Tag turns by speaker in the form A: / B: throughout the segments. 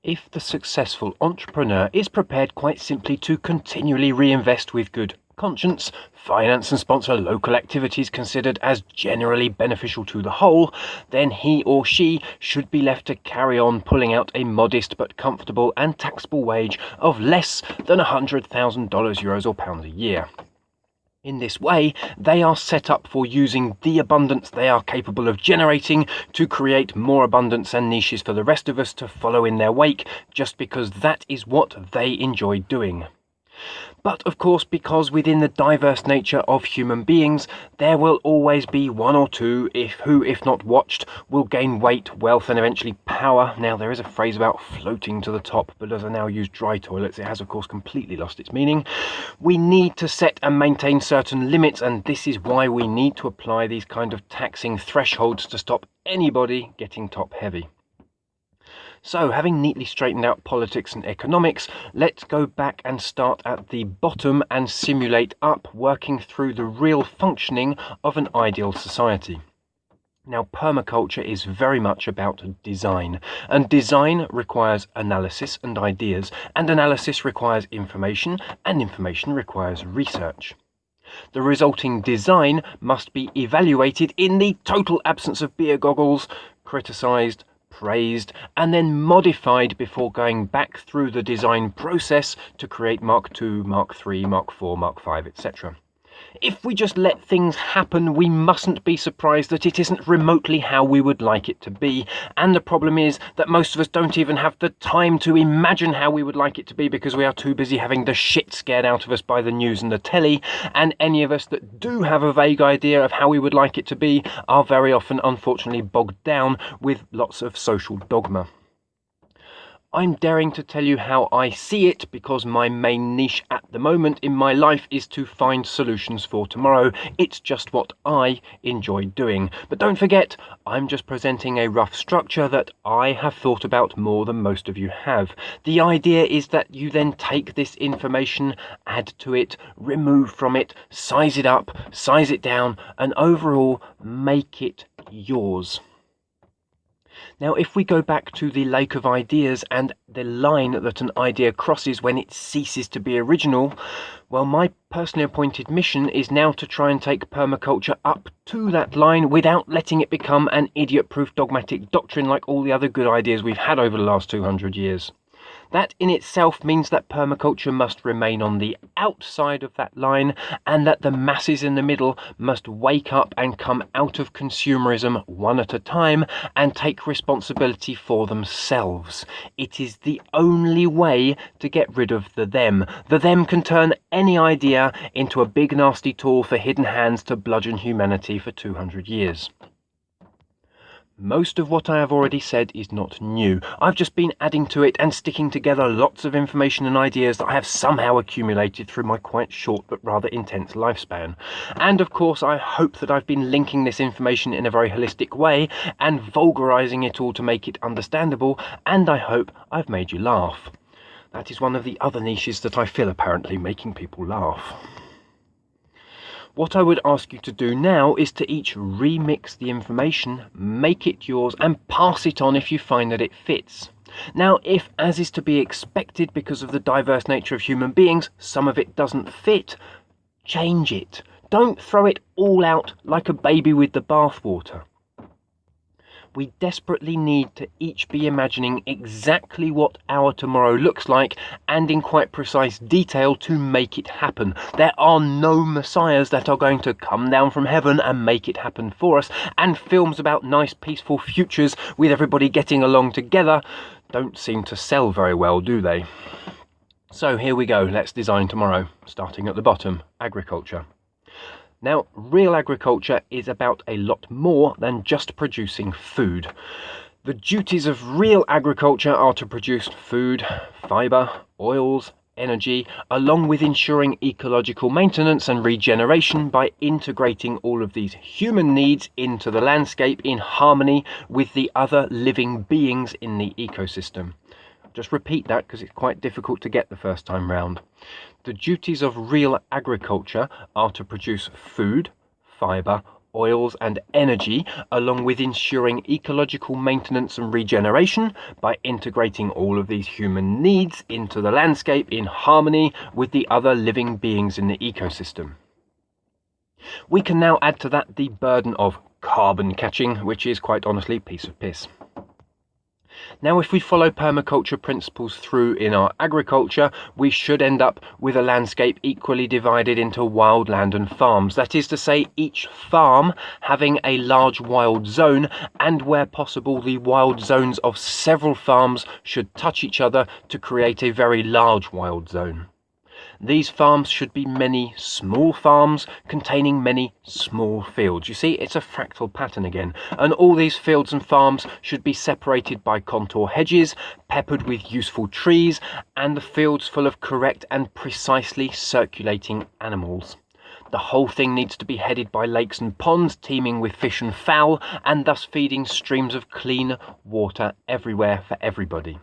A: If the successful entrepreneur is prepared quite simply to continually reinvest with good conscience, finance and sponsor local activities considered as generally beneficial to the whole, then he or she should be left to carry on pulling out a modest but comfortable and taxable wage of less than $100,000 euros or pounds a year. In this way, they are set up for using the abundance they are capable of generating to create more abundance and niches for the rest of us to follow in their wake, just because that is what they enjoy doing. But of course, because within the diverse nature of human beings, there will always be one or two who, if not watched, will gain weight, wealth and eventually power. Now, there is a phrase about floating to the top, but as I now use dry toilets, it has of course completely lost its meaning. We need to set and maintain certain limits, and this is why we need to apply these kind of taxing thresholds to stop anybody getting top heavy. So, having neatly straightened out politics and economics, let's go back and start at the bottom and simulate up, working through the real functioning of an ideal society. Now, permaculture is very much about design, and design requires analysis and ideas, and analysis requires information, and information requires research. The resulting design must be evaluated in the total absence of beer goggles, criticised, praised, and then modified before going back through the design process to create Mark II, Mark III, Mark IV, Mark V, etc. If we just let things happen, we mustn't be surprised that it isn't remotely how we would like it to be. And the problem is that most of us don't even have the time to imagine how we would like it to be because we are too busy having the shit scared out of us by the news and the telly. And any of us that do have a vague idea of how we would like it to be are very often, unfortunately, bogged down with lots of social dogma. I'm daring to tell you how I see it because my main niche at the moment in my life is to find solutions for tomorrow. It's just what I enjoy doing. But don't forget, I'm just presenting a rough structure that I have thought about more than most of you have. The idea is that you then take this information, add to it, remove from it, size it up, size it down, and overall make it yours. Now, if we go back to the lake of ideas and the line that an idea crosses when it ceases to be original, well, my personally appointed mission is now to try and take permaculture up to that line without letting it become an idiot-proof dogmatic doctrine like all the other good ideas we've had over the last 200 years. That in itself means that permaculture must remain on the outside of that line and that the masses in the middle must wake up and come out of consumerism one at a time and take responsibility for themselves. It is the only way to get rid of the them. The them can turn any idea into a big nasty tool for hidden hands to bludgeon humanity for 200 years. Most of what I have already said is not new. I've just been adding to it and sticking together lots of information and ideas that I have somehow accumulated through my quite short but rather intense lifespan. And of course, I hope that I've been linking this information in a very holistic way and vulgarising it all to make it understandable, and I hope I've made you laugh. That is one of the other niches that I fill, apparently, making people laugh. What I would ask you to do now is to each remix the information, make it yours, and pass it on if you find that it fits. Now, if, as is to be expected because of the diverse nature of human beings, some of it doesn't fit, change it. Don't throw it all out like a baby with the bathwater. We desperately need to each be imagining exactly what our tomorrow looks like and in quite precise detail to make it happen. There are no messiahs that are going to come down from heaven and make it happen for us, and films about nice peaceful futures with everybody getting along together don't seem to sell very well, do they? So here we go, let's design tomorrow, starting at the bottom, agriculture. Now, real agriculture is about a lot more than just producing food. The duties of real agriculture are to produce food, fibre, oils, energy, along with ensuring ecological maintenance and regeneration by integrating all of these human needs into the landscape in harmony with the other living beings in the ecosystem. Just repeat that because it's quite difficult to get the first time round. The duties of real agriculture are to produce food, fibre, oils and energy, along with ensuring ecological maintenance and regeneration by integrating all of these human needs into the landscape in harmony with the other living beings in the ecosystem. We can now add to that the burden of carbon catching, which is quite honestly a piece of piss. Now, if we follow permaculture principles through in our agriculture, we should end up with a landscape equally divided into wildland and farms. That is to say, each farm having a large wild zone, and where possible, the wild zones of several farms should touch each other to create a very large wild zone. These farms should be many small farms containing many small fields. You see, it's a fractal pattern again. And all these fields and farms should be separated by contour hedges, peppered with useful trees, and the fields full of correct and precisely circulating animals. The whole thing needs to be headed by lakes and ponds teeming with fish and fowl, and thus feeding streams of clean water everywhere for everybody.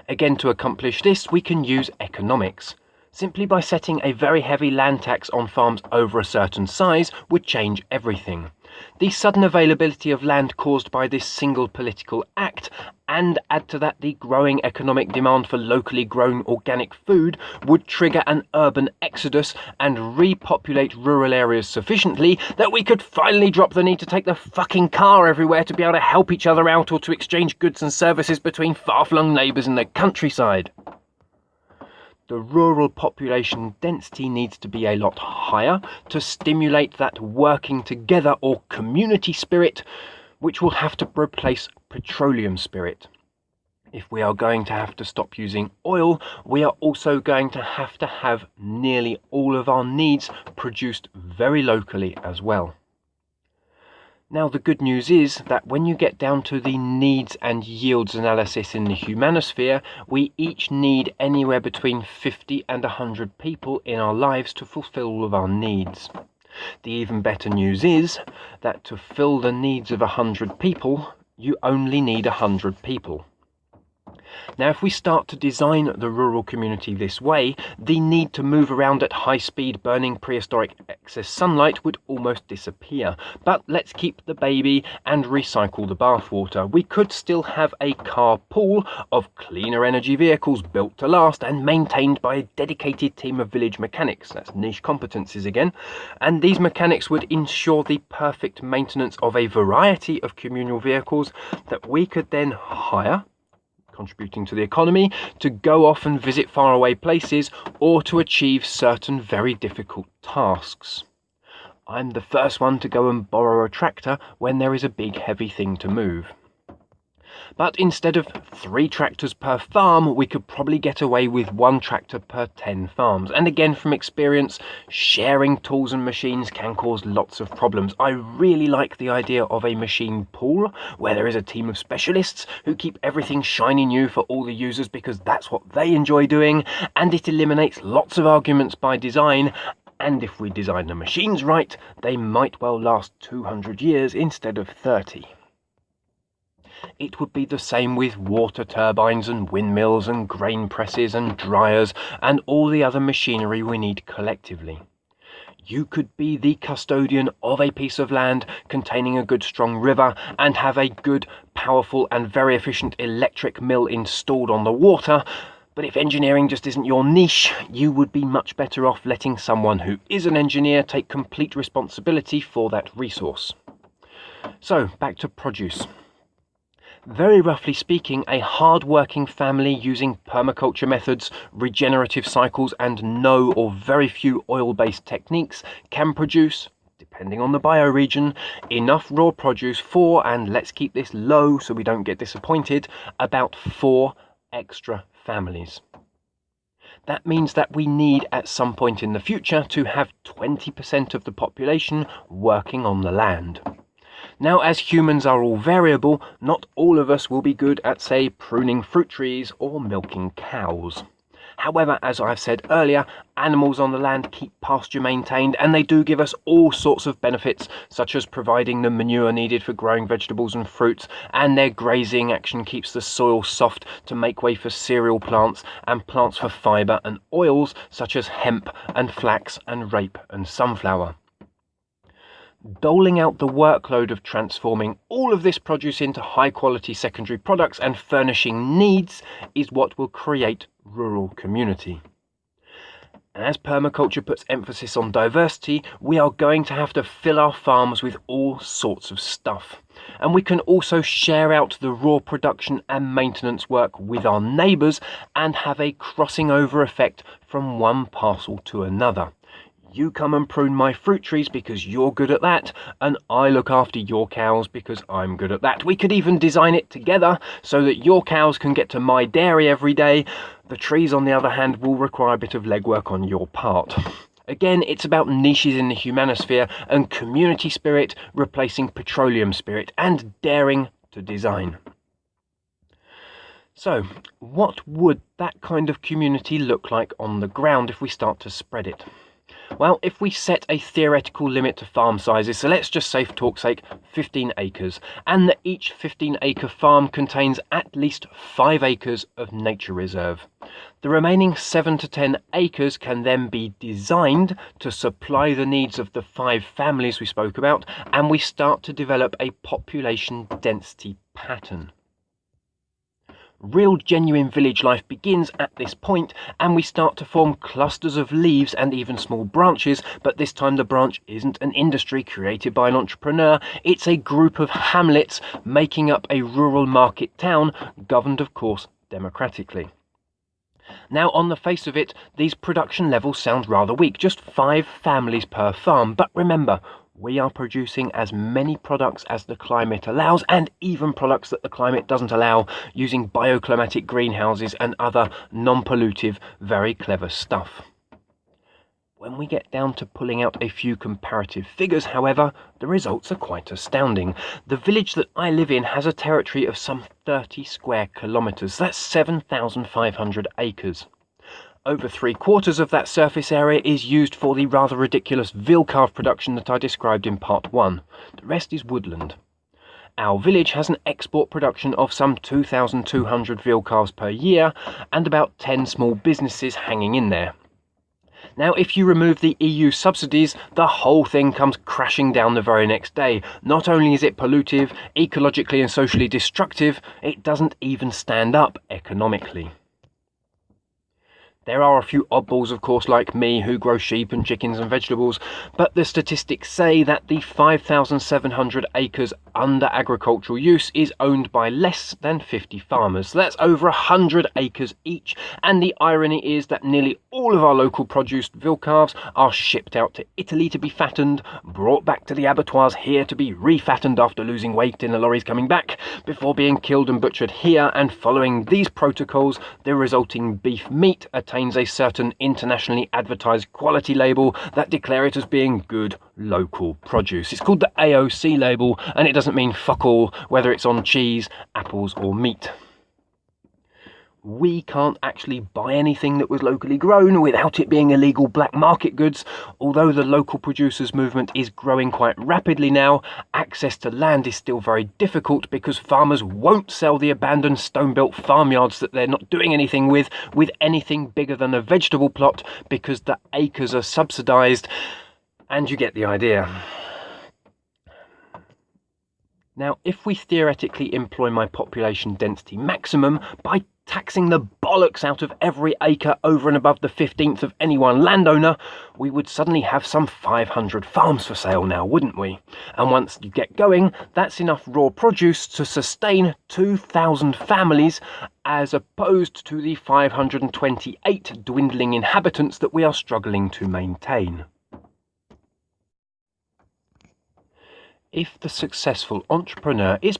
A: Again, to accomplish this, we can use economics. Simply by setting a very heavy land tax on farms over a certain size would change everything. The sudden availability of land caused by this single political act, and add to that the growing economic demand for locally grown organic food, would trigger an urban exodus and repopulate rural areas sufficiently that we could finally drop the need to take the fucking car everywhere to be able to help each other out or to exchange goods and services between far-flung neighbours in the countryside. The rural population density needs to be a lot higher to stimulate that working together or community spirit, which will have to replace petroleum spirit. If we are going to have to stop using oil, we are also going to have nearly all of our needs produced very locally as well. Now, the good news is that when you get down to the needs and yields analysis in the humanosphere, we each need anywhere between 50 and 100 people in our lives to fulfill all of our needs. The even better news is that to fill the needs of 100 people, you only need 100 people. Now, if we start to design the rural community this way, the need to move around at high speed burning prehistoric excess sunlight would almost disappear. But let's keep the baby and recycle the bathwater. We could still have a car pool of cleaner energy vehicles built to last and maintained by a dedicated team of village mechanics. That's niche competencies again. And these mechanics would ensure the perfect maintenance of a variety of communal vehicles that we could then hire, contributing to the economy, to go off and visit faraway places or to achieve certain very difficult tasks. I'm the first one to go and borrow a tractor when there is a big heavy thing to move. But instead of 3 tractors per farm, we could probably get away with 1 tractor per 10 farms. And again, from experience, sharing tools and machines can cause lots of problems. I really like the idea of a machine pool, where there is a team of specialists who keep everything shiny new for all the users because that's what they enjoy doing, and it eliminates lots of arguments by design. And if we design the machines right, they might well last 200 years instead of 30. It would be the same with water turbines and windmills and grain presses and dryers and all the other machinery we need collectively. You could be the custodian of a piece of land containing a good strong river and have a good, powerful and very efficient electric mill installed on the water, but if engineering just isn't your niche, you would be much better off letting someone who is an engineer take complete responsibility for that resource. So, back to produce. Very roughly speaking, a hard-working family using permaculture methods, regenerative cycles and no or very few oil-based techniques can produce, depending on the bioregion, enough raw produce for, and let's keep this low so we don't get disappointed, about 4 extra families. That means that we need at some point in the future to have 20% of the population working on the land. Now, as humans are all variable, not all of us will be good at, say, pruning fruit trees or milking cows. However, as I've said earlier, animals on the land keep pasture maintained and they do give us all sorts of benefits, such as providing the manure needed for growing vegetables and fruits, and their grazing action keeps the soil soft to make way for cereal plants and plants for fibre and oils, such as hemp and flax and rape and sunflower. Doling out the workload of transforming all of this produce into high-quality secondary products and furnishing needs is what will create rural community. As permaculture puts emphasis on diversity, we are going to have to fill our farms with all sorts of stuff. And we can also share out the raw production and maintenance work with our neighbours and have a crossing over effect from one parcel to another. You come and prune my fruit trees because you're good at that, and I look after your cows because I'm good at that. We could even design it together so that your cows can get to my dairy every day. The trees, on the other hand, will require a bit of legwork on your part. Again, it's about niches in the humanosphere and community spirit replacing petroleum spirit and daring to design. So, what would that kind of community look like on the ground if we start to spread it? Well, if we set a theoretical limit to farm sizes, so let's just say for talk's sake 15 acres, and that each 15-acre farm contains at least 5 acres of nature reserve. The remaining 7 to 10 acres can then be designed to supply the needs of the 5 families we spoke about, and we start to develop a population density pattern. Real genuine village life begins at this point, and we start to form clusters of leaves and even small branches, but this time the branch isn't an industry created by an entrepreneur, it's a group of hamlets making up a rural market town, governed of course democratically. Now, on the face of it, these production levels sound rather weak, just 5 families per farm, but remember, we are producing as many products as the climate allows, and even products that the climate doesn't allow, using bioclimatic greenhouses and other non-pollutive, very clever stuff. When we get down to pulling out a few comparative figures, however, the results are quite astounding. The village that I live in has a territory of some 30 square kilometres. That's 7,500 acres. Over 3/4 of that surface area is used for the rather ridiculous veal calf production that I described in part 1. The rest is woodland. Our village has an export production of some 2,200 veal calves per year and about 10 small businesses hanging in there. Now, if you remove the EU subsidies, the whole thing comes crashing down the very next day. Not only is it pollutive, ecologically and socially destructive, it doesn't even stand up economically. There are a few oddballs, of course, like me, who grow sheep and chickens and vegetables, but the statistics say that the 5,700 acres under agricultural use is owned by less than 50 farmers. So that's over 100 acres each, and the irony is that nearly all of our local produced veal calves are shipped out to Italy to be fattened, brought back to the abattoirs here to be refattened after losing weight in the lorries coming back, before being killed and butchered here, and following these protocols, the resulting beef meat attains a certain internationally advertised quality label that declare it as being good local produce. It's called the AOC label, and it doesn't mean fuck all, whether it's on cheese, apples or meat. We can't actually buy anything that was locally grown without it being illegal black market goods. Although the local producers movement is growing quite rapidly now, access to land is still very difficult because farmers won't sell the abandoned stone-built farmyards that they're not doing anything with anything bigger than a vegetable plot because the acres are subsidised, and you get the idea. Now, if we theoretically employ my population density maximum by taxing the bollocks out of every acre over and above the 15th of any one landowner, we would suddenly have some 500 farms for sale now, wouldn't we? And once you get going, that's enough raw produce to sustain 2,000 families, as opposed to the 528 dwindling inhabitants that we are struggling to maintain. If the successful entrepreneur is